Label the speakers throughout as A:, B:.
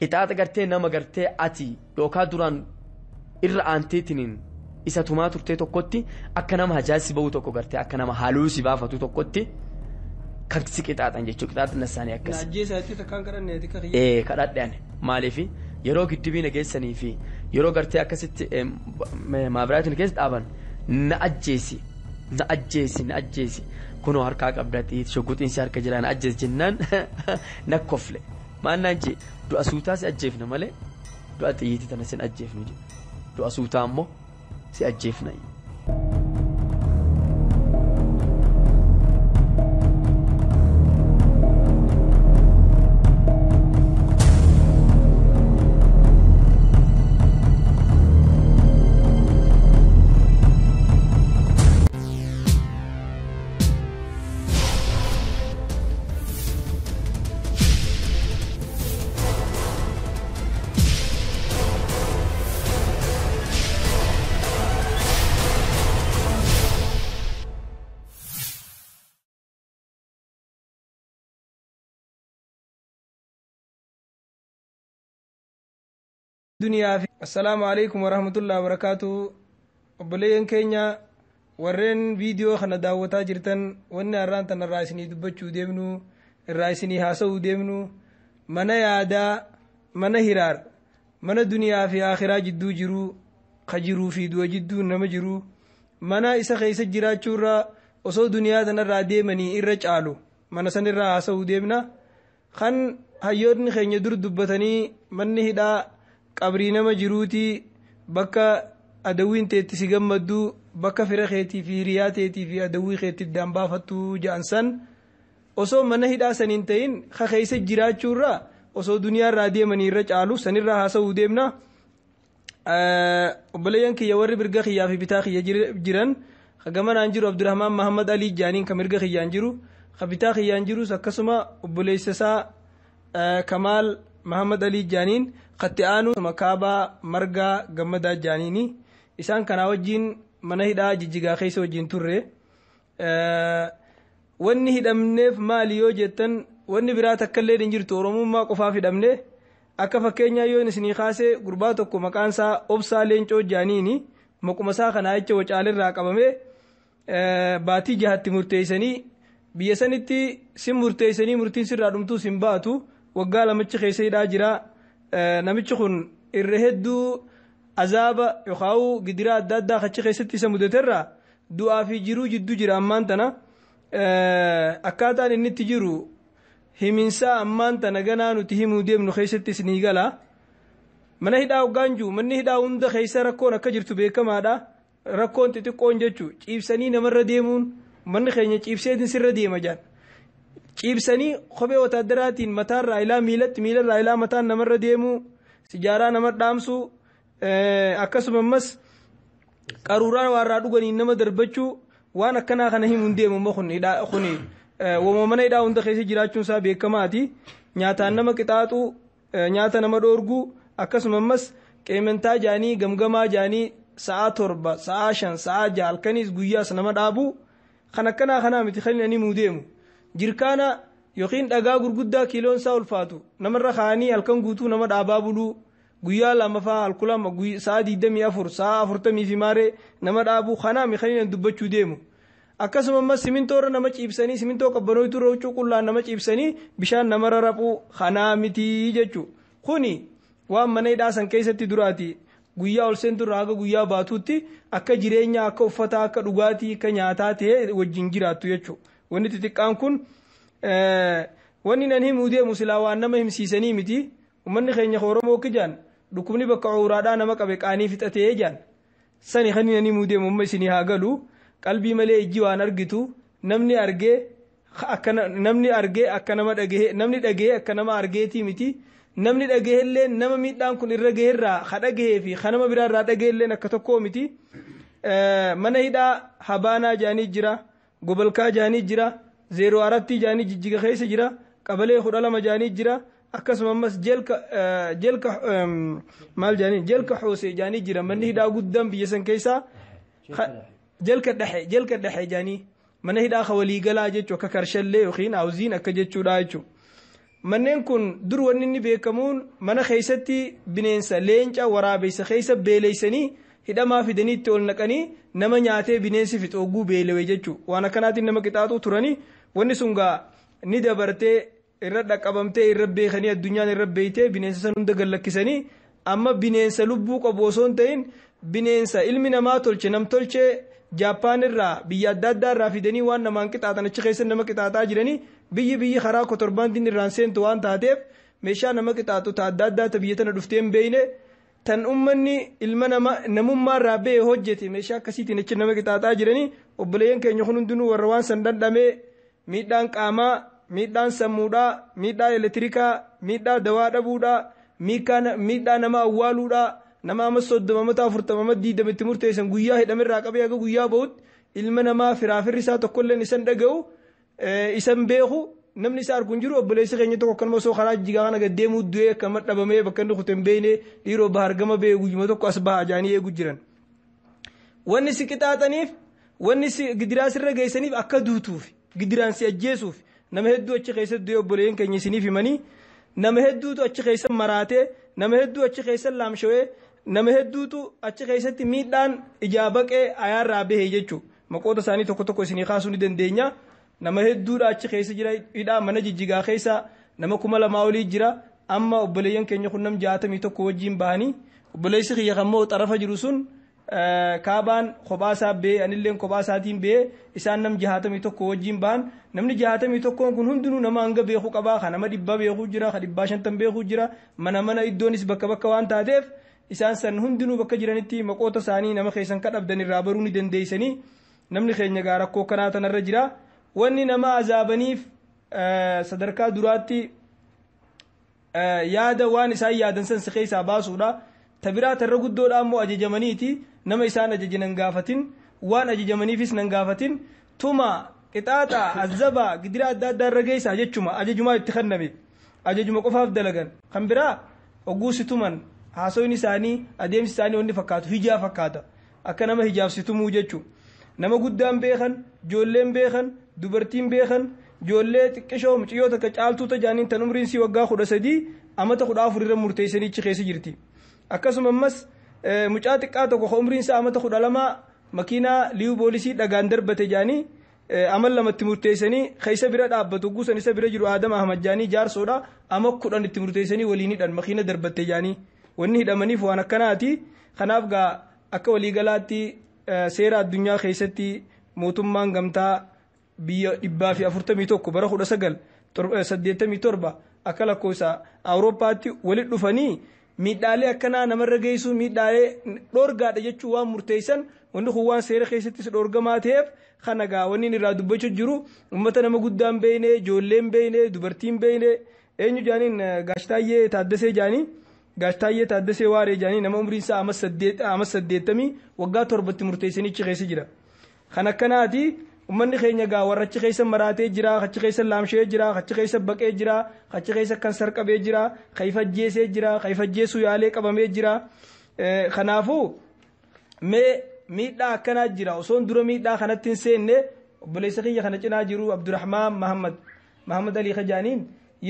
A: qixaaxa gartee nama gartee ati yookaan duraan irra aanteetiniin isa tumaa turtee tokkotti akka nama hajaasi ba'u tokko gartee akka nama haaluu si baafatu tokkotti kan si qixaaxan jechuudha qixaaxan isaanii akkas.
B: Najjeesaatti takkaan kadhanneeti kan.
A: Kadhadhaan maaliif yeroo giddibii nageessanii fi yeroo gartee akkasitti maabiraatiin keessa dhaaban na ajjeesi kunoo harkaa qabdati shogguxiinsi harka jiraan ajjees jennaan na kofle maannaan jee du'a suutaa si ajjeefna malee du'a xiyyiitii tana sin ajjeefnu du'a suutaa ammoo si ajjeefna.
B: دنيا في السلام عليكم ورحمة الله وبركاته وبلين كينيا ورين فيديو خنا داوتا جرتن وانا رانتن الرئيسيني دبچو ديمنو الرئيسيني هاسو ديمنو منا يادا منا هرار منا دنيا في آخرة جدو جرو خجرو في دو جدو نمجرو منا إسا خيس جراچو را وصو دنيا تن الرادي مني إرچ آلو منا سن الرئيسو ديمنا خان هيورن خيني در دبتني مني هدا qabrii nama jiruuti bakka adawiin teetti si gammaddu bakka fira keetii fi hiriyaa teetii fi adawii keetti iddaan baafattu ja'an san osoo mana hidhaa saniin ta'in ka keessa jiraachuurraa osoo duniyaarraa deemanii irra caalu sanirraa haasa'uu deemna. Obboleeyyan kiyya warri mirga kiyyaa fi bitaa kiyya jiran gamanaan jiru Abdurrahmaan Mahammad Alii jaaniin ka mirga kiyyaan jiru ka bitaa kiyyaan jirus akkasuma obboleessasaa Kamaal Mahammad Alii jaaniin qatti aanu makaabaa margaa gammadaa jaaniini isaan kana wajjin mana hidhaa jijjigaa keessa wajjin turre. Wanni hidhamneef maali yoo jettan wanni biraa takkallee hin jirtu oromummaa qofaaf hidhamne akka fakkeenyaa yoo isinii kaasee gurbaa tokko maqaan isaa Obsaa Leencoo jaaniini maquma isaa kana jecha wacaalirraa qabame baatii jahatti murteessanii biyya sanitti sin murteessanii murtiin sirraa dhumtuu sin baatu waggaa lamachi keessa hidhaa jira. Namichi kun irra hedduu azaaba yookaan gidiraa adda addaa achi keessatti isa mudaterraa du'aa fi jiruu jidduu jira ammaan tana akkaataan inni itti jiru himinsaa ammaan tana ganaa nuti himuu deemnu keessattis ni gala. Mana hidhaa hoggaanjuu manni hidhaa hunda keessa rakkoon akka jirtu beekamaadha. Rakkoon xixiqqoon jechuun ciibsanii namarra deemuun manni keenya ciibseetiin sirra deema jaan. Ciibsanii kophee wataaddaraatiin mataarraa ilaa miilatti miilarraa ilaa mataan namarra deemuu sijaaraa nama dhaamsuu akkasumas qaruuraa warraa dhuganiin nama darbachuu waan akkanaa kana himuun deemu kuni wama mana hidhaa hunda keessa jiraachuun isaa beekamaati. Nyaataan nama qixaaxuu nyaata nama dhoorguu akkasumas qeementaa jaanii gamgamaa jaanii sa'a 7 sa'a 5 sa'a 6 halkanis guyyaas nama dhaabuu kan akkanaa kanaa miti kan inni himuu deemu. Jirkaana yookiin dhagaa gurguddaa kiiloon isaa ulfaatu namarra kaanii halkan guutuu nama dhaabaa buluu guyyaa lama fa'aa halkulama sa'a 24 sa'a 40 fi maaree nama dhaabuu kanaa miidhanii dubbachuu deemu. Akkasumas simintoorra nama ciibsanii simintoo qabbanootu roocuu qullaan nama ciibsanii bishaan namarra raphuu kanaa miti jechuudha. Kuni waan mana hidhaa san keessatti duraati guyyaa ol seenturraa haga guyyaa baatuutti akka jireenya akka uffataa akka dhugaatii akka nyaataa ta'e wajjin jiraattu jechuudha. Wanni xixiqqaan kun wanni nan himuu deemu silaa waan nama himsiisanii miti. Uummanni keenya Oromoo kijaan dhukkubni bakka uuraadhaa nama qabe qaanii fixatee jaan sani kan nan himuu deemu amma isinii haa galu qalbii malee ijji waan argitu namni argee akka nama dhagee namni dhagee akka nama argeetii miti. Namni dhageellee nama miidhaan kun irra gaheerraa ha dhagahee fi kanama biraarraa dhageelleen akka tokkoo miti. Mana hidhaa Habaanaa jaanii jira. Gobolkaa jaanii jira 04 jaanii jijjiga keessa jira qabalee 12 jaanii jira akkasumas jelka maal jaanii jelka hoose jaanii jira manni hidhaa guddaan biyya san keessaa jelka dhexe jaanii mana hidhaa waliigalaa jechuun akka karshallee yookiin hawziin akka jechuudha jechuudha. manneen kun dur wanni inni beekamuun mana keessatti bineensa leenca waraabessa keessa beeleysanii hidhamaa fidanii itti ol naqanii nama nyaatee bineensi fixooguu beelewee jechuu waan akkanaatiin nama qixaaxuu turanii wanni sun gaa ni dabartee irra dhaqqabamtee irra beekanii addunyaan irra beeytee bineensa san hunda gallakkisanii amma bineensa lubbuu qabu osoo hin ta'in bineensa ilmi namaa tolche nam tolchee Jaappaan irraa biyya adda addaa irraa fidanii waan namaan qixaaxan achi keessa nama qixaaxaa jiranii biyyi karaa kotorbaantiin irraan seentu waan taateef meeshaa nama qixaaxu ta adda addaa ta biyya tana dhuftee hin beeyne tan ummanni ilma namummaa irraa ba'e hojjete meeshaa akkasiitiin achi nama qixaaxaa jiranii obboleeyyan keenya kun hundinuu warra waan san dandhamee miidhaan qaamaa miidhaan sammuudhaa miidhaa elektirikaa miidhaa dawaa dhabuudhaa miidhaa nama awwaaluudhaa nama amma 30 40 diidamitti murteessan guyyaa hidhamirraa qabee aga guyyaa bahutti ilma namaa firaafirri isaa tokkolleen isan dhaga'u isan beeku namni isaa arguun jiru obboleessi keenya tokko kanuma osoo karaa jigaa kana gaddeemuu du'ee akkama dhabamee bakka inni kute hin beeyne dhiiroo bahargama ba'e guyyuma tokko as baha ajaanii eegu jiran wanni si qixaaxaniif wanni si gidiraas irra geessaniif akka duutuuf gidiraan si ajjeesuuf nama hedduu achi keessatti du'ee obboleeyyan keenya isiniif himanii nama hedduutu achi keessa maraatee nama hedduu achi keessa laamshawee nama hedduutu achi keessatti miidhaan ijaa baqee ayaarraa bahee jechuudha maqoota isaanii tokko tokko isinii kaasuu ni dandeenya nama hedduudha achi keessa jira hidhaa mana jijjigaa keessa nama 2,000 olii jira amma obboleeyyan keenya kun nam 61 wajjiin bahanii obboleessi kiyya kammoo xarafa jiru sun kaabaan kophaasaa bee anilleen kophaasatiin bee isaan nam 61 wajjiin bahan namni 61 kun hundinuu nama hanga beekuu qabaa kan nama 100 beekuu jira kan 150 beekuu jira mana iddoonis bakka waan taateef isaan san hundinuu bakka jiranitti maqoota isaanii nama keessan kadhabdan irraa baruu ni dandeeysanii namni keenya gaa rakkoo kanaa tanarra jira wanni nama azaabaniif sadarkaa duraatti yaada waan isaan yaadan san si keessaa baasuudha tabiraa tarra guddoodha ammoo ajajamaniiti nama isaan ajajinan gaafatin waan ajajamaniifis nan gaafatin tuma qixaaxa azaba gidira adda addaa irra geessaa jechuma ajajumaa itti kenname ajajuma qofaaf dalagan kan biraa ogguusituman haasoyin isaanii adeemsi isaanii wanni fakkaatu hijaa fakkaata akka nama hijaabsitumuu jechuu nama guddaan beekan joolleen beekan dubartiin beekan joollee xiqqishoo muciyyoo takka caaltuu tajaaniin tan umriin sii waggaa 13 amata 14 irra murteessanii achi keessa jirti akkasuma ammas mucaa xiqqaa tokko umriin isaa amata 12 makiinaa liyu poolisii dhagaan darbate jaanii amal lamatti murteessanii keessa bira dhaabbatu guusan isa bira jiru Aadam Ahmad jaanii jaarsoodha ama 10 itti murteessanii waliin hidhan makiina darbatte jaanii wanni hidhamaniif waan akkanaati kanaaf gaa akka waliigalaatti seera addunyaa keessatti mootummaan gamtaa biyya 141 bara 1987 akka lakkoofsa Awurooppaatti walitti dhufanii miidhaalee akkanaa namarra geessu miidhaalee dhoorgaadha jechuu waan murteessan wanni kun waan seera keessattis dhoorgamaa ta'eef kana gaa wanni irraa dubbachuu jiru ummata nama guddaan beeyne ijoolleen beeyne dubartiin beeyne eenyu jaaniin gaashtaayyee taaddasee jaanii gaashtaayyee taaddasee waaree jaanii nama umriin isaa ama 80 waggaa 7tti murteessanii achi keessa jira kan akkanaati ummanni keenya gaa warra achi keessa maraatee jira achi keessa laamshee jira achi keessa baqee jira achi keessa kan sarqabee jira kayfajjeesee jira kayfajjeesuu yaalee qabamee jira kanaafuu mee miidhaa akkanaa jira osoon dura miidhaa kanatti hin seenne obboleessa kiyya kana cinaa jiru Abdurrahmaan Mahammad Ali Khajaaniin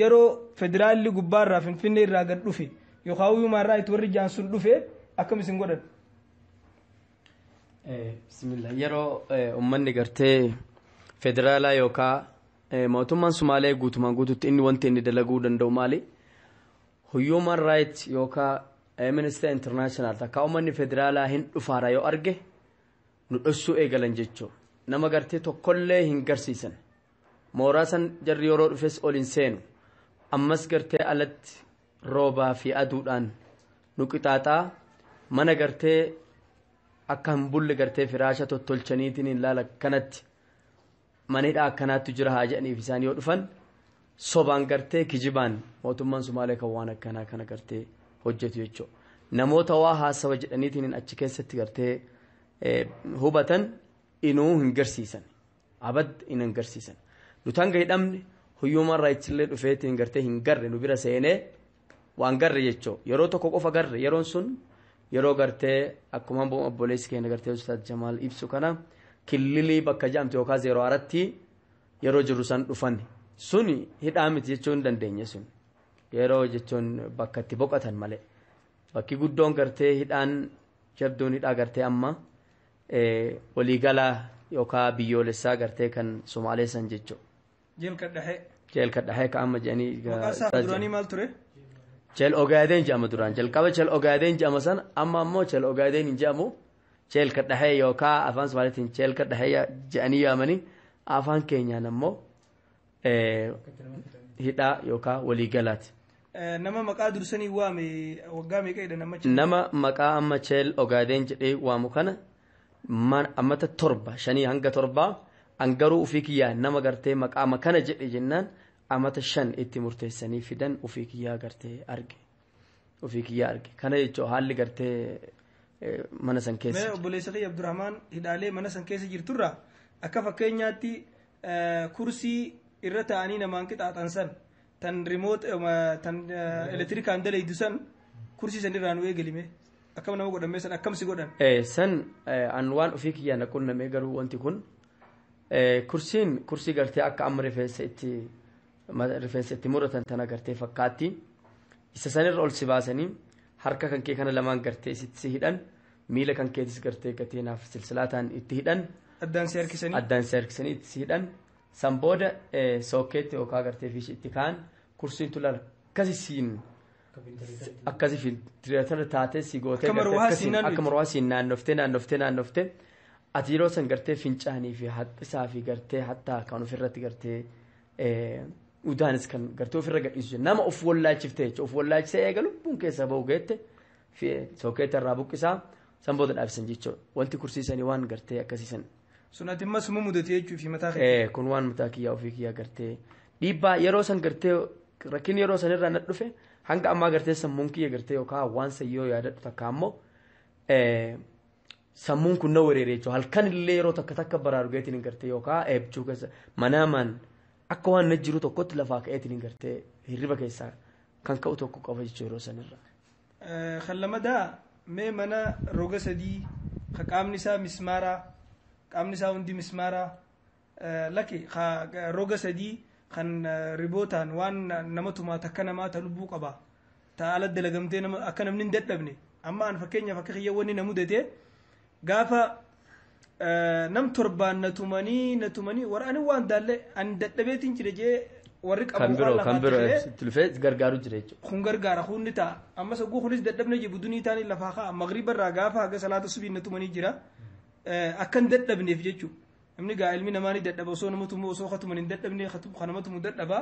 B: yeroo federaalli gubbaarraa Finfinnee irraa gad dhufe yookaan uyyumaarraa itti warri jaansun dhufe akkam isin godhan
A: bismillah yeroo ummanni gartee federaalaa yookaan mootummaan Somaalee guutumaan guututti inni wanti inni dalaguu danda'u maali human right yookaan Amnesty International takka ummanni federaalaa hin dhufaara yoo arge nu dhossuu eegalan jechuu nama gartee tokkollee hin garsiisan mooraa san jarri yeroo dhufes ol hin seenu ammas gartee alatti roobaa fi aduudhaan nu qixaaxaa mana gartee akka hin bulle gartee firaasha tottolchaniitiin hin laala kanatti manidha akkanaatti jira haa jedhaniif isaan yoo dhufan sobaan gartee kijibaan mootummaan Somaalee kan waan akkanaa kana gartee hojjetu jechuudha namoota waa haasawa jedhaniitiin achi keessatti gartee hubatan inuu hin garsiisan abad hin garsiisan nutan gaidhamne human rights illee dhufeetiin gartee hin garre nu bira seenee waan garre jechuudha yeroo tokko qofa garre yeroon sun yeroo gartee akkuma obboleessi keenya gartee Ustaad Jamaal ibsu kana killilii bakka jedhamtu yookaan 04tti yeroo jiru san dhufan suni hidhaa miti jechuun dandeenya sun yeroo jechuun bakka itti boqotan malee bakki guddoon gartee hidhaan jabduun hidhaa gartee amma waliigala yookaan biyyoolessaa gartee kan Somaalee san jechuudha. Jeel kadhahee ka amma jedhanii.
B: Maqaan duraanii maal ture?
A: Jeel ogaadeen jedhama duraan jalqaba jeel ogaadeen jedhama san amma ammoo jeel ogaadeen hin jedhamu jeel kadhahee yookaan afaan Somaaliitiin jeel kadhahee jedhanii yaamanii afaan keenyaan ammoo hidhaa yookaan waliigalaati.
B: Nama maqaa dursanii waame waggaa meeqadha nama?
A: Nama maqaa amma jeel ogaadeen jedhee waamu kana ammata 7 5 hanga 7 angaruu ufii kiyyaa nama gartee maqaa makana jedhe jennaan amata 5 itti murteessanii fidan ufii kiyyaa gartee arge ufii kiyyaa arge kana jechuun haalli gartee mana san keessa.
B: Mee obboleessa kiyya Abdurrahmaan hidhaalee mana san keessa jirturraa akka fakkeenyaatti kursii irra taa'anii namaan qixaaxan san tan remote tan elektirikaan dalaydu san kursii san irraa nu eegalime akkam nama godhamee san akkamsi godhan.
A: San an waan ufii kiyyaa na qunnamee garuu wanti kun kursii gartee akka amma rifeensa itti muratan tana gartee fakkaatti isa sanirra ol si baasanii harka kan kee kana lamaan gartee si hidhan miila kan keetis gartee gateenaaf silsilaataan itti hidhan
B: addaan si
A: harkisanii itti si hidhan san booda sookeetti yookaan gartee fiishi itti kaan kursiin tulala akkasi filtireetarra taatee si gootee akka marwaa siin naannoftee ati yeroo san gartee fincaanii fi haphisaa fi gartee hattaa kan ofirratti gartee udaanis kan gartee ofirra gadhiisu nama of wallaachifte jechuudha of wallaachisee eega lubbuun keessa bahu geette sookeetta irraa buqqisaa san booda dhaabsisan jechuudha wanti kursiisanii waan gartee akkasiisan.
B: Sun ati immas immoo mudatee jechuufi mataa kee.
A: Kun waan mataa kiyyaa ofii kiyyaa gartee dhiibbaa yeroo san gartee rakkin yeroo san irraa nat dhufe hanga ammaa gartee sammuun kiyya gartee yookaan waan sayyoo yaadadhu takka ammoo sammuun kun na wereere jechuudha halkan illee yeroo takka baraaru geetiin gartee yookaan eebchuu keessa manaamaan akka waan na jiru tokkotti lafaa ka'eetiin gartee hirriba keessaa kan ka'u tokko qaba jechuudha yeroo sanirra.
B: Kan lamadaa mee mana roga sadii ka qaamni isaa mismaaraa qaamni isaa hundi mismaaraa laki roga sadii kan ribootaan waan nama tumaa takka namaa ta lubbuu qaba ta ala dalagamtee akka namni hin dadhabne amma an fakkeenyaaf akka kiyyawwanni na mudatee gaafa nam torbaan na tumanii waraan waan daalle an dadhabeetiin jire jee warri qabu
A: kan biroo tulfee gargaaru jira jechuudha.
B: Kun gargaara kunni ta'a amma sagguu kunis dadhabne je budunii taanii lafaa ka'a magriba irraa gaafa haga salaata subiin na tumanii jira akkan dadhabneef jechuudha. Namni gaa ilmi namaa ni dadhaba osoo nama tumu osoo katuman hin dadhabne kan nama tumu dadhaba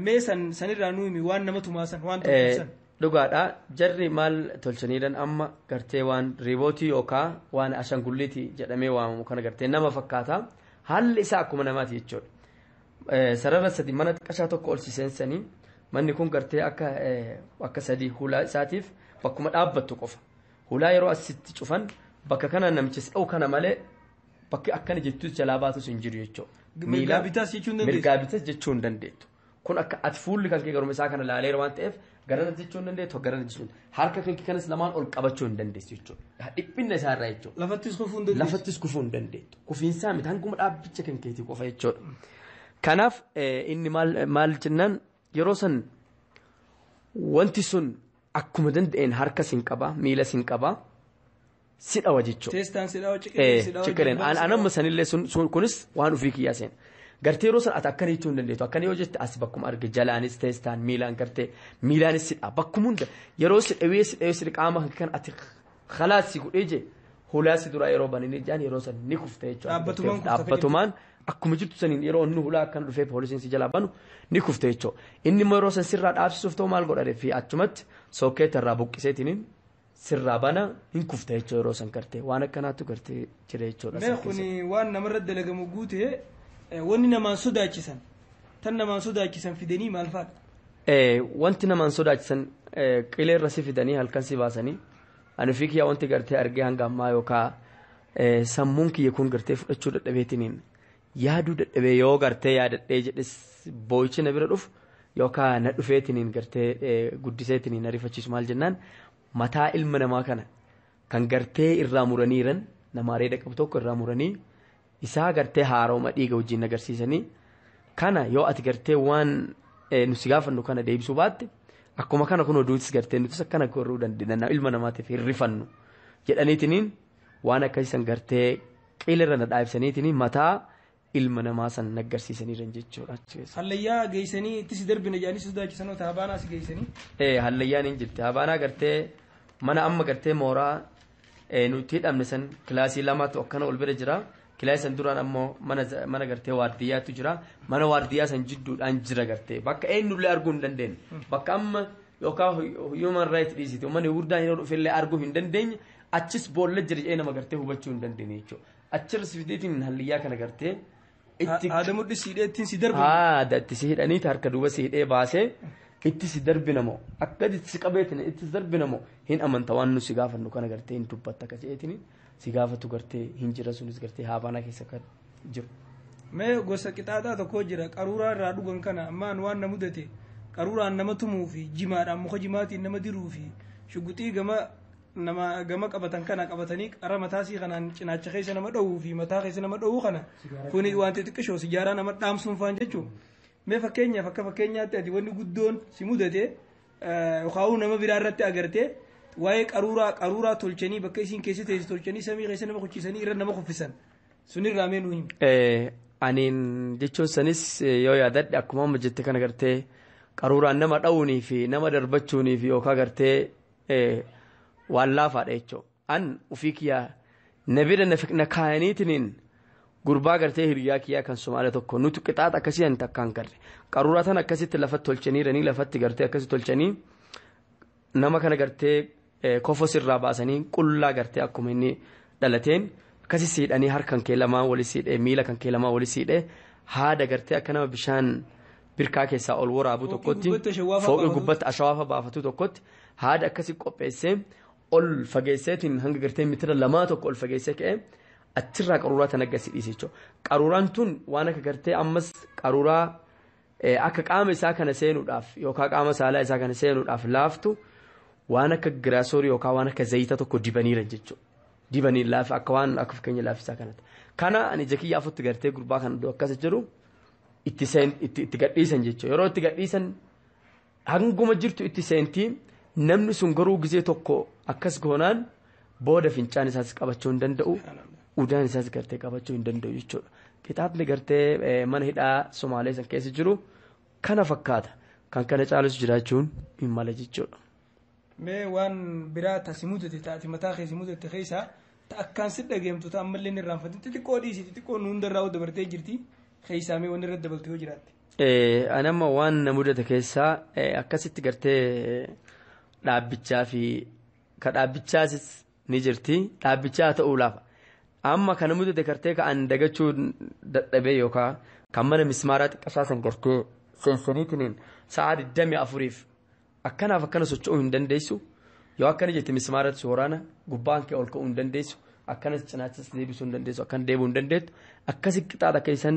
B: mee sanirraa nuumi waan nama tumaasan waan tolchisan.
A: Dhugaadha jarri maal tolchaniidhaan amma gartee waan riibootii yookaan waan ashangulliitii jedhamee waamamu kana gartee nama fakkaata haalli isaa akkuma namaati jechuudha. Sarara sadi mana xiqqashaa tokko ol seensanii manni kun gartee akka sadii hulaa isaatiif bakkuma dhaabbattu qofa hulaa yeroo asitti cufan bakka kana namichis dha'u kana malee bakki akkana jettus jalaa baatus hin jiru jechuudha.
B: Mirgaa
A: bitas jechuu hin dandeettu. Kun akka ati fuulli kan kee garuma isaa kana laaleera waan ta'eef garana jechuu hin dandeettu garana jechuu harka kan kee kanas lamaan ol qabachuu hin dandeessu jechuudha. Dhiphinna isaarraa jechuudha. Lafattis kufuu hin dandeettu. Kufiinsaa miti hanguma dhaabbicha kan keetii qofa jechuudha. Kanaaf inni maal jennaan yeroo san wanti sun akkuma danda'een harka sin qaba miila sin qaba si dhawa jechuudha.
B: Teestaan si dhawa
A: ciqireen anamma sanillee sun kunis waan ofii kiyyaa seen gartee yeroo san ati akkana jechuu hin dandeettu akkana yoo jette as bakkuma arge jalaanis teestaan miilaan gartee miilaanis si dhaa bakkuma hunda yeroo si dhawee si qaama kan ati khalaas si godhee je hulaa si dura yeroo bananii jaan yeroo san ni kufte jechuudha. Dhaabbatumaan akkuma jirtu saniin yeroo inni hulaa akkana dhufee poolisiin si jalaa banu ni kufte jechuudha. Inni immoo yeroo san sirraa dhaabsisuuf ta'u maal godhare fi achumatti sookeetta irraa buqqiseetiin sirraa bana hin kufte jechuudha yeroo san gartee waan akkanaatu gartee jira jechuudha.
B: Mee kuni waan namarra dalagamu guutee wanni namaan sodaachisan tan namaan sodaachisan fidanii maal faadha?
A: Wanti namaan sodaachisan qilee irra si fidanii halkan si baasanii ani fi kiyyaa wanti gartee argee hanga ammaa yookaan sammuun kiyya kun gartee fudhachuu dadhabeetiniin yaaduu dadhabee yoo gartee yaadadhee jedhes boo'ichi na bira dhufu yookaan na dhufeetiniin gartee guddiseetiniin na rifachiisu maal jennaan mataa ilma namaa kana kan gartee irraa muraniiran nama areeda qabu tokko irraa muranii isaa gartee haaroma dhiiga wajjin agarsiisanii kana yoo ati gartee waan nusi gaafannu kana deebisuu baatte akkuma kana kun oduutis gartee nutis akkana gorruu dandeenya ilma namaatiif hirrifannu jedhaniitiniin waan akkasiisan gartee qiilarra na dhaabsaniitiniin mataa ilma namaa san naggarsiisaniiran jechuudha.
B: Hallayyaa geessanii itti darbina jedhanii sodaachisanoo habaanaa si geessanii.
A: Hallayyaan hin jirti habaanaa gartee mana amma gartee mooraa nuti hidhamne san kilaasii lamatu akkana ol bira jira. Kilaasii san duraan ammoo mana gartee waardiyyaatu jira. Mana waardiyyaa san jidduudhaan jira gartee bakka eenyullee arguu hin dandeenye. Bakka amma yookaan human right dhiisiti uummanni gurguddaan yeroo dhufillee arguu hin dandeenye achis boolla jira nama gartee hubachuu hin dandeenye jechuudha. Achirras fideetiin hallayyaa kana gartee.
B: Aadamu dhisiidhee ittiin si darbu.
A: Itti si hidhaniiti harka duuba si hidhee baasee itti si darbinamoo akka itti si qabeetin itti si darbinamoo hin amanta waan nu si gaafannu kana gartee hin dubbatta akka jeetini si gaafatu gartee hin jira sunis gartee habaanaa keessa kan jiru.
B: Mee gosa qixaaxaa tokko jira qaruuraa irraa dhugan kana ammaan waan na mudate qaruuraan nama tumuu fi jimaadhaan muka jimaatiin nama diruu fi shuguxii gama qabatan kana qabatanii qara mataasii kanaan cinaacha keessa nama dhowuu fi mataa keessa nama dhowuu kana kuni wanti xiqqishoo sijaaraa nama dhaamsuun faan jechuun mee fakkeenyaaf akka fakkeenyaatti ati wanni guddoon si mudate yookaan nama biraa irratti agartee waa'ee qaruuraa tolchanii bakka isiin keessa teessi tolchanii samii keessa nama kuchisiisanii irra nama kuffisan sunirraa mee nuu himi.
A: Aniin jechuun sanis yoo yaadadhe akkuma amma jette kana gartee qaruuraan nama dha'uunii fi nama darbachuunii fi yookaan gartee waan laafaadha jechuudha. An ofii kiyyaa nabira na kaayaniitiin gurbaa gartee hiriyaa kiyyaa kan Somaalii tokko nuti qixaaxa akkasii hin takkaan garre qaruuraa tan akkasitti lafatti tolchaniiranii lafatti gartee akkasii tolchanii nama kana gartee kofos irraa baasanii qullaa gartee akkuma inni dhalateen akkasii siidhanii harkan kee lamaan wali siidhee miila kan kee lamaan wali siidhee haada gartee akka nama bishaan birkaa keessaa ol waraabu tokkotti fooqii gubbatti ashawaafa baafatu tokkotti haada akkasii qopheessee ol fageesseetiin hanga gartee mitira lamaa tokko ol fageessee ka'ee achirraa qaruuraa tan agarsiisa jechuudha. Qaruuraan tun waan akka gartee ammas qaruuraa akka qaama isaa kana seenuudhaaf yookaan qaama saalaa isaa kana seenuudhaaf laaftu waan akka giraasorii yookaan waan akka zayita tokko dibaniira jechuudha. Dibanii laafi akka waan akka fakkeenya laafisaa kanatti. Kana ani jakiyyaa afutti gartee gurbaa kana akkas jiru itti gadhiisan jechuudha. Yeroo itti gadhiisan hanguma jirtu itti seentii namni sun garuu gizee tokko akkas goonaan booda fincaan isaas qabachuu hin danda'u udaan isaas gartee qabachuu hin danda'u jechuudha. Qixaaxni gartee mana hidhaa Somaalee san keessa jiru kana fakkaata kan kana caalus jiraachuun hin mala jechuudha.
B: Mee waan biraa taasi mudate taati mataa keessi mudate keessa akkaan si dhageemtu ta'a ammallee inni irraanfatin xixiqqoo dhiisi xixiqqoo nu hundarraa dabartee jirti keessaa mee wanni irratti dabaltee yoo jiraatte.
A: Anamma waan na mudate keessaa akkasitti gartee dhaabbichaa fi ka dhaabbichaas ni jirti dhaabbichaa ta'uu lafa amma kana mudate gartee ka'an dagachuu dadhabee yookaan kan mana mismaaraa xiqqasaa san gartee seensaniitiin sa'a 24f akkanaaf akkana socho'uu hin dandeessu yoo akkana jette mismaaratti waraana gubbaan kee ol ka'uu hin dandeessu akkanas cinaachas deebisuu hin dandeessu akkan deebuu hin dandeettu akkasi qixaaxa keessan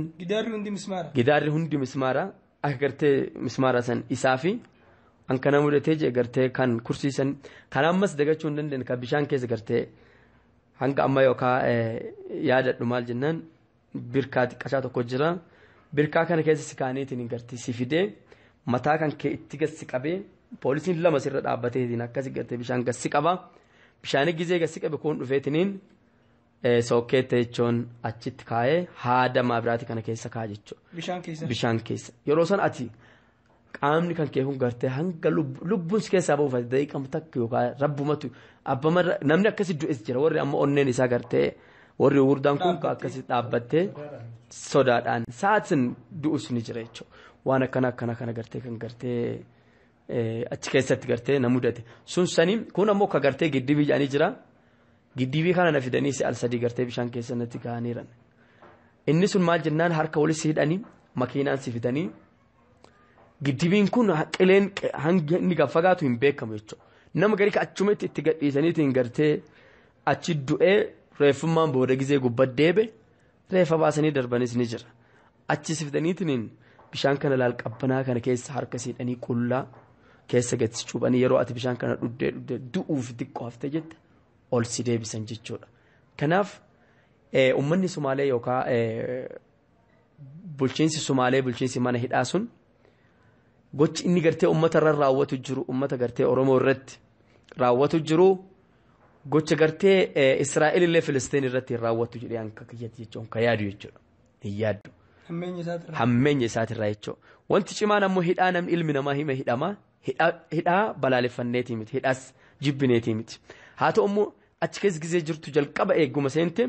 A: gidaarri hundi mismaara akka gartee mismaara san isaa fi an kana mudatee jee gartee kan kursiisan kan ammas dagachuu hin dandeenye kan bishaan keessa gartee hanga amma yookaan yaadadhu maal jennaan birkaa xiqqashaa tokko jira birkaa kana keessa si kaaniitiin gartee si fidee mataa kan kee itti gassi qabee poolisiin lama sirra dhaabbateetiin akkasi gartee bishaan gassi qaba bishaan gizee gassi qabe kun dhufeetiniin sookkeetta jechuun achitti kaa'ee haada maabiraatii kana keessa kaa'aa jechuudha. Bishaan keessa yeroo san ati qaamni kan kee kun gartee hanga lubbuun si keessaa bahuuf daqiiqama takka yookaan rabbumatu abbamarra namni akkasi du'es jira warri amma onneen isaa gartee warri gurguddaan kun akkasi dhaabbattee sodaadhaan sa'aatiin du'us ni jira jechuudha. Waan akkana kana gartee kan gartee achi keessatti gartee na mudate sun sanii kun ammoo ka gartee giddibii jedhanii jira giddibii kana na fidanii si al sadii gartee bishaan keessa natti kaa'aniiran inni sun maal jennaan harka walitti hidhanii makiinaan si fidanii giddibiin kun qileen hangi inni gaffagaatu hin beekamu jechuudha nama garii achumatti itti gadhiisaniitiin gartee achi du'ee reeffummaan booda gizee gubbat deebe reeffa baasanii darbanis ni jira achi si fidaniitiin bishaan kana laal qabbanaa kana keessa harka siidhanii qullaa keessa gadi cuubanii yeroo ati bishaan kana dhuddee du'uuf xiqqoo hafte jette ol si deebisan jechuudha. Kanaaf uummanni Somaalee yookaan bulchiinsi Somaalee bulchiinsi mana hidhaa sun gochi inni gartee uummata irra raawwatu jiru uummata gartee Oromoo irratti raawwatu jiru gocha gartee Israa'el illee Filistiin irratti raawwatu jedhee anka kiyyatti jechuun ka yaadu jechuudha. Yaadu. Hammeenya isaatirraa jechuudha. Wanti cimaan ammoo hidhaa namni ilmi namaa hima hidhama hidhaa balaaleffanneetii miti hidhaas jibbineetii miti. Haa ta'u immoo achi keessa gizee jirtu jalqaba eeguma seente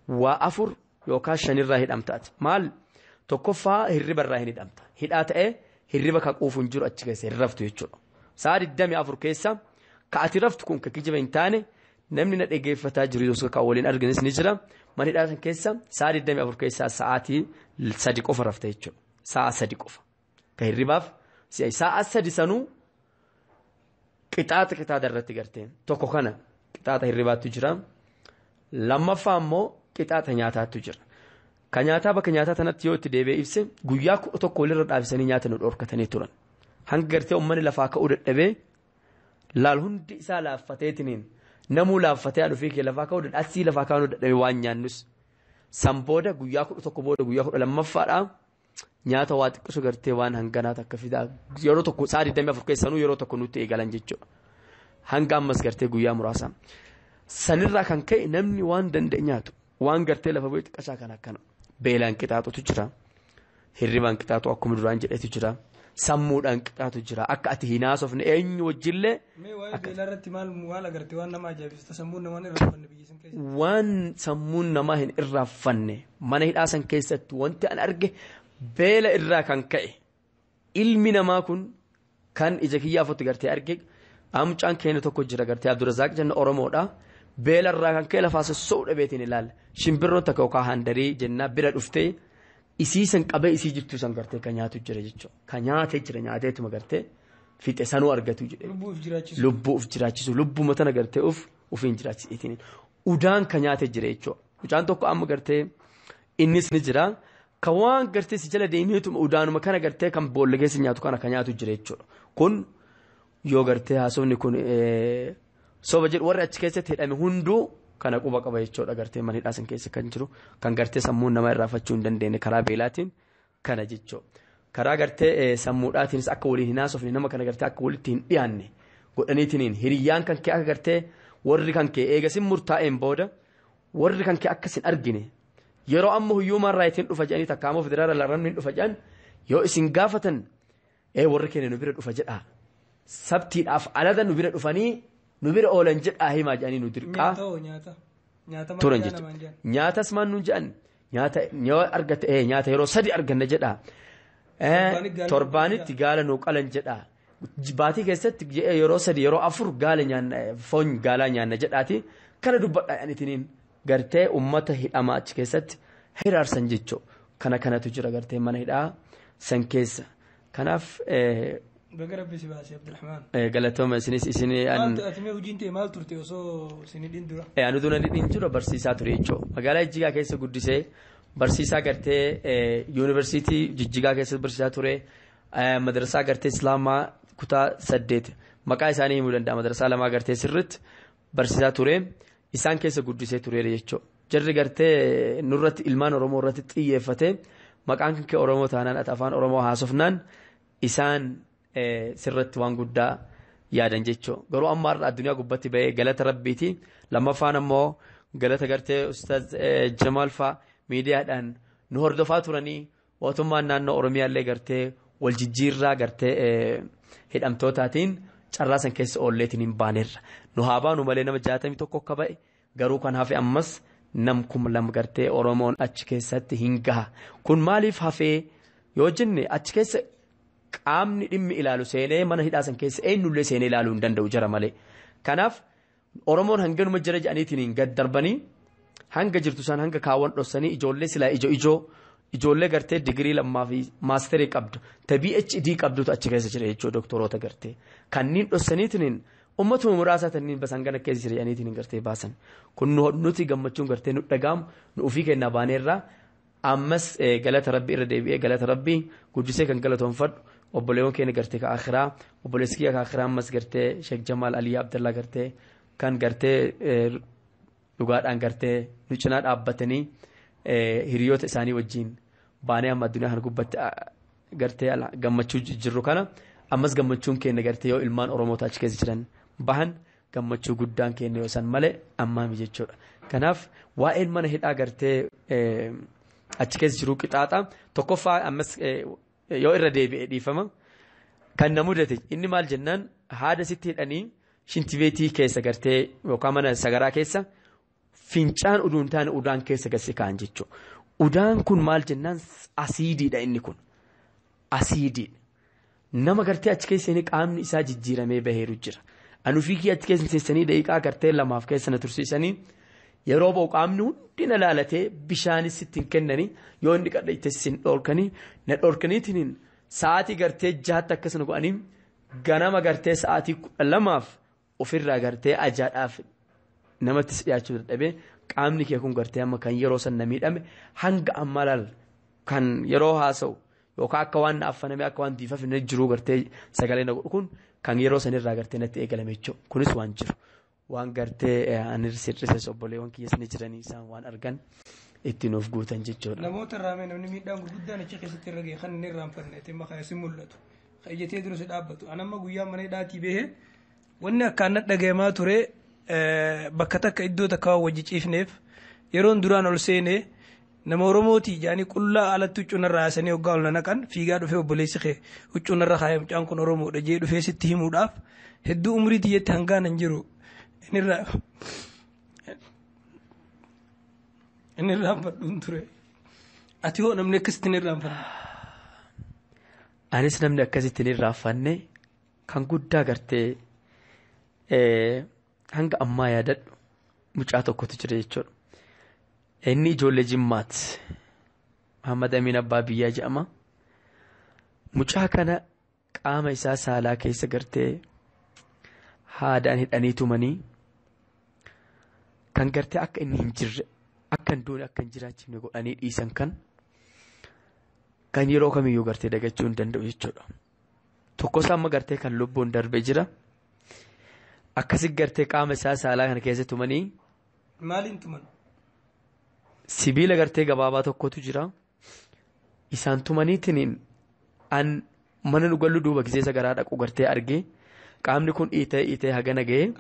A: waa 4 yookaan 5 irraa hidhamtaati. Maal tokkoffaa hirriba irraa hin hidhamta. Hidhaa ta'ee hirriba ka quufuun jiru achi keessa hin raftu jechuudha. Sa'a 24 keessa ka ati raftu kun ka kijiba hin taane namni na dhageeffataa jiru yoo ka waliin arganis ni jira. Mana hidhaa san keessa sa'a 24 keessa sa'aatii 3 qofa rafta jechuudha. Sa'a 3 qofa. Ka hirribaaf sa'a 3 sanuu qixaaxa irratti garteen tokko kana qixaaxa hirribaatu jira. Lammaffaa immoo qixaaxa nyaataatu jira. Ka nyaataa bakka nyaataa tanatti yoo itti deebi'ee ibse guyyaa 11 walirra dhaabisanii nyaata nu dhorkatanii turan. Hanga gartee uummanni lafaa ka'uu dadhabee laal hundi isaa laaffateetiniin namuu laaffatee aduu fi lafaa ka'uu dadhabee asii lafaa ka'uu dadhabee waan nyaannus san booda guyyaa 11 booda guyyaa 12ffaadha nyaata waa xiqqisuu gartee waan hanganaat akka fidaa yeroo tokko sa'a 24 keessanuu yeroo tokko nutti eegalan jechuudha. Hanga ammas gartee guyyaa muraasa sanirraa kan ka'e namni waan danda'e nyaatu waan gartee lafa bu'ee xiqqashaa kan akkana beelaan qixaaxutu jira. Hirribaan qixaaxu akkuma duraan jedhetu jira. Sammuudhaan qixaatu jira akka ati hinaasofne eenyu wajjillee waan sammuun namaa hin irraaffanne mana hidhaa san keessatti wanti an arge beela irraa kan ka'e ilmi namaa kun kan ija kiyyaafatti gartee arge amcaan keenya tokko jira gartee Abdurrazaaq jenna Oromoodha beela irraa kan ka'e lafaa sossoo dhabeetiin ilaalla shimbirroon takka yookaan handarii jennaa bira dhuftee isii san qabee isii jirtu san gartee kan nyaatu jira jechuudha. Kan nyaatee jira nyaateetuma gartee fixe sanuu argatu jedhee. Lubbuuf jiraachisu. Lubbuma tana gartee ufiin jiraachisiitiin. Udaan kan nyaatee jira jechuudha. Mucaan tokko amma gartee innis ni jira. Kan waan gartee si jala deemeetuma udaanuma kana gartee kan boolla keessa nyaatu kana kan nyaatu jira jechuudha. Kun yoo gartee haasofni kun soba jedhu warri achi keessatti hidhame hunduu kana quba qaba jechuudha gartee mana hidhaa san keessa kan jiru kan gartee sammuun nama irraafachuu hin dandeenye karaa beelaatiin kana jechuudha. Karaa gartee sammuudhaatiinis akka waliin hin haasofne nama kana gartee akka walitti hin dhiyaanne godhaniitiin hiriyyaan kan kee akka gartee warri kan kee eegasin murtaa'een booda warri kan kee akkas hin argine yeroo amma huyyuumaan raayitiin dhufa jedhanii takkaamoo federaala larran hin dhufa jedhan yoo isin gaafatan warri keenya nu bira dhufa jedhaa sabtiidhaaf alada nu bira dhufanii nu bira oolan jedhaa himaa jedhanii nu dirqaa turan jechuudha. Nyaatas maan nu jedhan nyaata yoo argate nyaata yeroo 3 arganna jedhaa torbaanitti gaala nu qalan jedhaa baatii keessatti yeroo 3 yeroo 4 gaala nyaanna foon gaalaa nyaanna jedhaati kana dubbadhaa anitiniin gartee ummata hidhamaa achi keessatti hiraarsan jechuudha. Kana kanatu jira gartee mana hidhaa san keessa kanaaf
B: بقرب بس باسي عبد الرحمن
A: قالتهم سني
B: أنت أتمنى وجينتي مال ترتي وصو سنين دورا
A: أنا دونا دين جورا برسيسا تريجو مقالة جيجا كيسة قدسة برسيسا قرتي يونيفرسيتي جيجا كيسة برسيسا تري مدرسة قرتي إسلاما كتا سدت مقاي ساني مولندا مدرسة لما قرتي سرت برسيسا تري إسان كيسة قدسة تري ريجو جري قرتي نورت إلمان أورومو رت تيفتة مقان كي أورومو تانان أتفان أورومو هاسفنان إسان sirratti waan guddaa yaadan jechuudha. Garuu amma addunyaa gubbatti bahee galata rabbiiti. Lammaffaan ammoo galata gartee ustaaz Jamaal faa miidiyaadhaan nu hordofaa turanii mootummaan naannoo Oromiyaallee gartee wal jijjiirraa gartee hidhamtootaatiin carraa san keessa oolleetiin hin baanerra. Nu haa baanu malee nama 61 akka ba'e garuu kan hafe ammas nam 2,000 gartee Oromoon achi keessatti hin gaha. Kun maaliif hafee yoo jenne achi keessa qaamni dhimmi ilaalu seenee mana hidhaa san keessa eenyullee seenee ilaaluu hin danda'u jara malee. Kanaaf Oromoon hanganuma jira jedhaniitiin gad darbanii hanga jirtu san hanga kaawwan dhossanii ijoollee silaa ijoollee gartee digirii 2 fi maasterii qabdu ta PhD qabdutu achi keessa jira jechuudha doktoroota gartee kanniin dhossaniitiin ummatuma muraasa tanniin basangana keessa jira jedhaniitiin gartee baasan. Kun nuti gammachuun gartee nu dhagaamu nu ofii kennaa baaneerraa ammas galata rabbii irra deebi'ee galata rabbii guddisee kan galatoonfadhu obboleewwan keenya gartee ka akhiraa obboleessi kiyya ka akhiraa ammas gartee Sheek Jamaal Alii Abdallaa gartee kan gartee dhugaadhaan gartee nu cinaa dhaabbatanii hiriyoota isaanii wajjin baanee amma addunyaa kana gubbatti gartee gammachuu jirru kana ammas gammachuun keenya gartee yoo ilmaan Oromoota achi keessa jiran bahan gammachuu guddaan keenya yoo san malee ammaami jechuudha. Kanaaf waa'een mana hidhaa gartee achi keessa jiru qixaaxa tokkoffaa ammas yoo irra deebi'ee dhiifama kan na mudate inni maal jennaan haada sitti hidhanii shintibeetii keessa gartee yookaan mana sagaraa keessa fincaan uduun taane udaan keessa gasi kaan jechuudha. Udaan kun maal jennaan asiidiidha inni kun asiidiidha. Nama gartee achi keessa qaamni isaa jijjiiramee baheeru jira. Anuufii achi keessa seessanii daqiiqaa gartee 2 keessa na tursiisanii yeroo ba'u qaamni hundi na laalatee bishaanis ittiin kennanii yoo inni qadha sin dhorkanii na dhorkaniitiin sa'aatii gartee 6 akkasuma go'anii ganama gartee sa'aatii 12 ofirraa gartee ajaadhaaf namatti dhiyaachuu dadhabee qaamni kee kun gartee amma kan yeroo san na miidhame hanga amma laal kan yeroo haasa'u yookaan akka waan affaname akka waan diifaaf hin jiru gartee sagalee na godhu kun kan yeroo sanirraa gartee natti eegalame jechuudha. Kunis waan jiru waan gartee ani sirrises obboleewwan kiyyas ni jiranii isaan waan argan ittiin of guutan jechuudha.
B: Namoota irraa namni miidhaan gurguddaan achi keessatti irra ga'e kan inni irraan fanneete maqaa isin mul'atu. Ijjatee durus dhaabbatu. Anamma guyyaa mana hidhaatii bahee wanni akkaan dhagayamaa ture bakka takka iddoo takka wajji ciifneef yeroon duraan ol seenee nama Oromooti jaanii qullaa alatti huccuunarraa haasanii hoggaa ol na naqan fiigaa dhufee obboleessi kee huccuunarra kaayee mucaan kun Oromoodha jee dhufee sitti himuudhaaf hedduu umrii xiyyeetti hangaan hin jiru inni irraanfadhuun ture. Ati hoo namni akkasitti hin irraanfanne?
A: Anis namni akkasitti hin irraanfanne kan guddaa gartee hanga ammaa yaadadhu mucaa tokkotu jira jechuudha. Inni ijoollee Jimmaati. Muhammad Amin Abbaa Biyyaa jedhama. Mucaa kana qaama isaa saalaa keessa gartee haadaan hidhanii tumanii kan gartee akka inni hin jirre akka hin duune akka hin jiraachifne godhanii dhiisan kan yeroo kamiyyuu gartee dagachuu hin danda'u jechuudha. Tokkos amma gartee kan lubbuun darbee jira. Akkasii gartee qaama isaa saalaa kana keessa tumanii.
B: Maaliin tuman?
A: Sibiila gartee gabaabaa tokkotu jira. Isaan tumaniitiin an mana dhugallu duuba giseessa garaa dhaqu gartee argee qaamni kun dhiitee hagana ga'ee.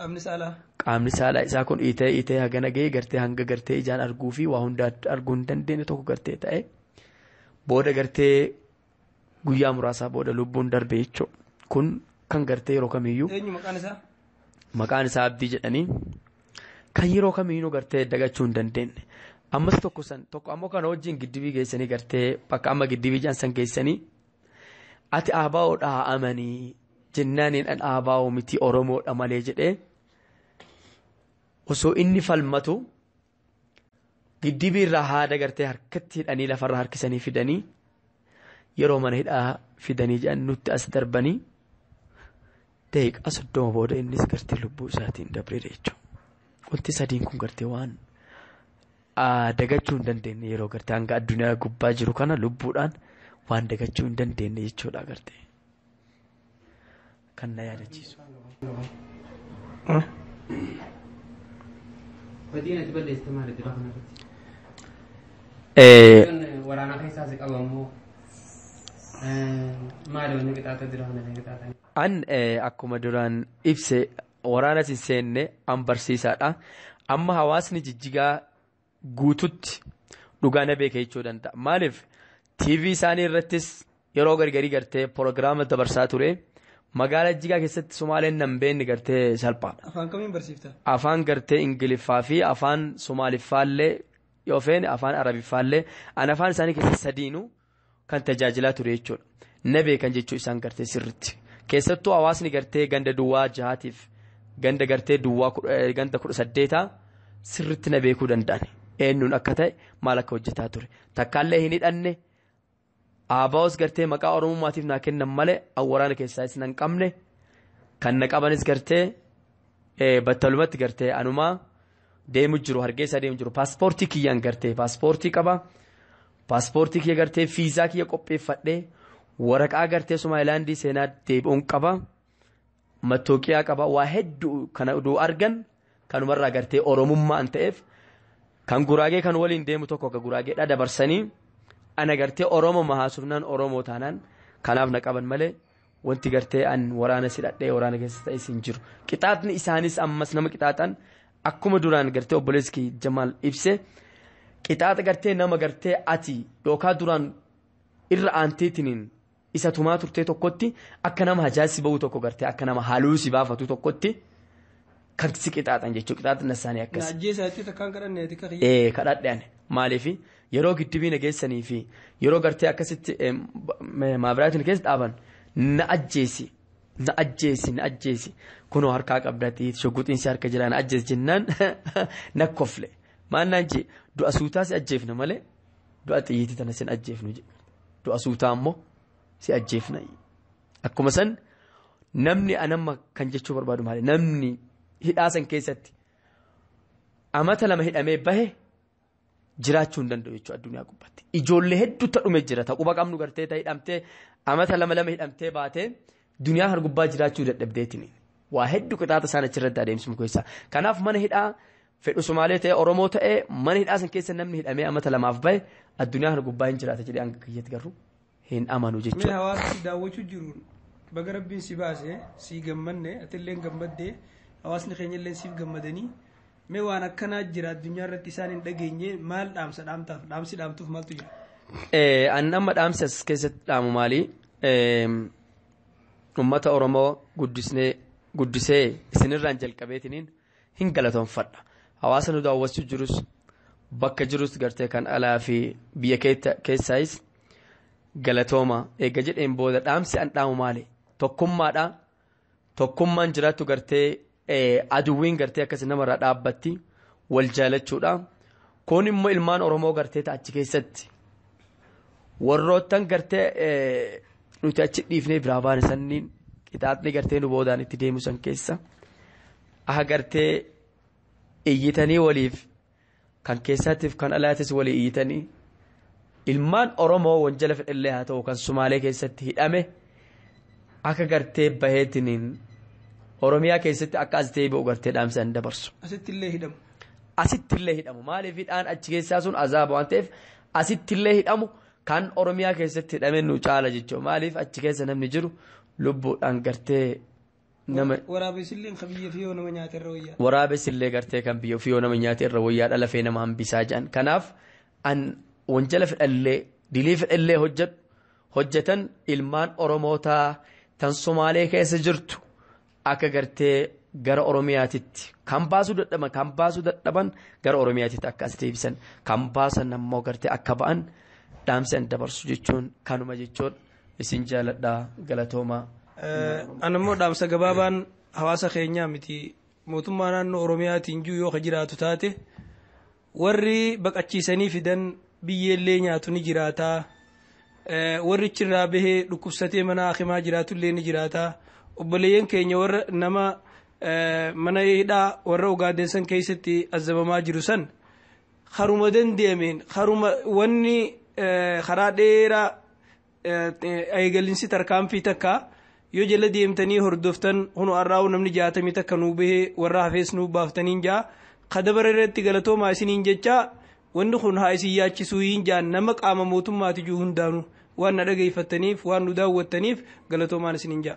A: Qaamni saalaa isaa kun dhiitee hagana ga'ee gartee hanga gartee ijaan arguu fi waa hunda arguu hin dandeenye tokko gartee ta'e. Booda gartee guyyaa muraasaa booda lubbuun darbee jechuudha. Kun kan gartee yeroo kamiyyuu.
B: Eenyu maqaan isaa?
A: Maqaan isaa Abdii jedhanii kan yeroo kamiyyuu gartee dagachuu hin dandeenye. Ammas tokko ammoo kana wajjin giddibii geessanii gartee bakka amma giddibii jaan san geessanii ati aabaa'oodhaa amanii jennaaniin an aabaa'oo miti Oromoodha malee jedhee osoo inni falmatu giddibii irraa haada gartee harkatti hidhanii lafarraa harkisanii fidanii yeroo mana hidhaa fidanii jedhan nutti as darbanii daqiiqaa 30 booda innis gartee lubbuu isaatiin dabree jechuudha. Wanti sadiin kun gartee waan dagachuu hin dandeenye yeroo gartee hanga addunyaa gubbaa jiru kana lubbuudhaan waan dagachuu hin dandeenye jechuudha gartee kan na yaadachiisu.
C: Waraana keessaa si qabamu maali wanni qixaata dura kana qixaatan?
A: An akkuma duraan ibse waraana sin seenne an barsiisaadha. Amma hawaasni jijjigaa guututti dhugaa na beeka jechuu danda'a. Maaliif TV isaanii irrattis yeroo gargarii gartee proogiraama dabarsaa ture. Magaalaa Jijjigaa keessatti Somaaleen nan beekni gartee salphaadha.
B: Afaan kamiin barsiifta?
A: Afaan gartee Ingiliffaa fi afaan Somaaliffaallee yoo feene afaan Arabiffaallee an afaan isaanii keessatti sadiinuu kan tajaajilaa ture jechuudha. Na beekan jechuu isaan gartee sirritti. Keessattuu hawaasni gartee ganda duwwaa jahaatiif ganda gartee duwwaa ganda 18 sirritti na beekuu danda'an. Eenyuun akka ta'e maal akka hojjetaa ture. Takkaallee hin hidhanne aabaa'os gartee maqaa Oromummaatiif naa kennan malee waraana keessaa isin hin qabne kan na qabanis gartee battalumatti gartee anumaa deemu jiru hargeysa deemu jiru paaspoortii kiyyaan gartee paaspoortii qaba. Paaspoortii kiyya gartee fiizaa kiyya qopheeffadhee waraqaa gartee Somaalilaandii seenaa deebi'uun qaba. Mattooqiyaa qaba waa hedduu kana oduu argan kanumarraa gartee Oromummaan ta'eef kan guraagee kan waliin deemu tokko akka guraageedha dabarsanii ana gartee Oromoo mahaasufnaan Oromoo taanaan kanaaf na qaban malee wanti gartee an waraana sidhadhee waraana keessa ta'e sin jiru qixaatni isaanis ammas nama qixaatan akkuma duraan gartee obboleessi Jamaal ibse qixaata gartee nama gartee ati yookaan duraan irra aanteetiniin isa tumaa turtee tokkotti akka nama hajaasi ba'u tokko gartee akka nama haaluu si baafatu tokkotti kan si qixaatan jechuudha qixaatni isaanii akkas.
B: Najjeesaatti takkaan kadhanneeti kan
A: kadhadhaan maaliif yeroo giddubii nageessanii fi yeroo gartee akkasitti maabiraatiin keessa dhaaban na ajjeesi kunoo harkaa qabdati shogguxiinsi harka jira na ajjeesi jennaan na kofle maannaan jee du'a suutaa si ajjeefna malee du'a xiyyiitii tana sin ajjeefnu du'a suutaa ammoo si ajjeefna akkuma san namni anamma kan jechuu barbaadu maali namni hidhaasan keessatti amata lama hidhamee bahe jiraachuu hin danda'u jechuudha addunyaa gubbaatti ijoollee hedduutu dhume jira ta'uba qabnu gartee ta'e hidhamtee amata lama hidhamtee baatee duniyaa hargubbaa jiraachuu dadhabdeetiin waa hedduu qixaata isaan achirratti adeemsimu keessaa kanaaf mana hidhaa fedhu Somaalee ta'e Oromoo ta'e mana hidhaa san keessa namni hidhamee amata lamaaf bahe addunyaa hargubbaa hin jiraata jedhee hanga kiyyatti garuu hin amanu jechuudha.
B: Mee hawaasni daawwachuu jiru baga rabbiin si baase si gammanne atillee gammaddee hawaasni keenya illee siif gammadanii mee waan akkanaa jira addunyaa irratti isaan hin dhageenye maal dhaamsi dhaamtuuf maaltu jira?
A: An amma dhaamsi as keessatti dhaamu maali? Ummata Oromoo guddisee isinirraan jalqabeetiniin hin galatoonfadha. Hawaasa nu daawwachuu jirus bakka jirus gartee kan alaa fi biyya keessaayis galatooma eega jedheen booda dhaamsi an dhaamu maali? Tokkummaadha. Tokkummaan jiraattu gartee aduwwiin gartee akkasii namarraa dhaabbatti wal jaalachuudha. Kun immoo ilmaan Oromoo gartee achi keessatti warroottan gartee nuti achi dhiifnee biraa baane sanniin qixaatni gartee nu boodaan itti deemu san keessa aha gartee iyyitanii waliif kan keessaatiif kan alaatis walii iyyitanii ilmaan Oromoo wanjala fedhallee haa ta'u kan Somaalee keessatti hidhame akka gartee baheetiniin Oromiyaa keessatti akka as ta'e ba'u gartee dhaamsan dabarsu. Asittillee hidhamu maaliif hidhaan achi keessaa sun azaaba waan ta'eef asittillee hidhamu kan Oromiyaa keessatti hidhame nu caala jechuudha maaliif achi keessa namni jiru lubbuudhaan gartee nama.
B: Waraabessillee kan biyya fi yoo nama nyaate irra wayyaa.
A: Waraabessillee gartee kan biyya fi yoo nama nyaate irra wayyaa dhala fee nama hambisaa jedhan kanaaf an wanjala fedhallee dilii fedhallee hojjetan ilmaan Oromootaa tan Somaalee keessa jirtu. Akka gartee gara Oromiyaatitti kan baasuu dadhaban gara Oromiyaatitti akka as deebisan kan baasan ammoo gartee akka ba'an dhaamsan dabarsu jechuun kanuma jechuun isin jaaladhaa galatoomaa.
B: An ammoo dhaamsa gabaabaan hawaasa keenyaa miti mootummaa naannoo Oromiyaatiin jiru yoo jiraatu taate warri baqachiisanii fidan biyyeellee nyaatu ni jiraataa warri chirraa bahee dhukkubsatee mana hakimaa jiraatullee ni jiraataa. Obboleeyyan keenya warra nama mana hidhaa warra Ugaadensan keessatti azabamaa jiru san haruma dandeemeen haruma wanni karaa dheeraa eegalinsi tarkaanfii takka yoo jala deemtanii hordoftan hunu arraa'u namni 60 takka nuu bahee warra hafees nuu baaftaniin jaa kadabara irratti galatoomaa isiniin jecha wanni kun haa isin yaachisuu hin jaan nama qaama mootummaati juu hundaanu waan na dhageeffataniif waan nu daawwattaniif galatoomaan isiniin jaa.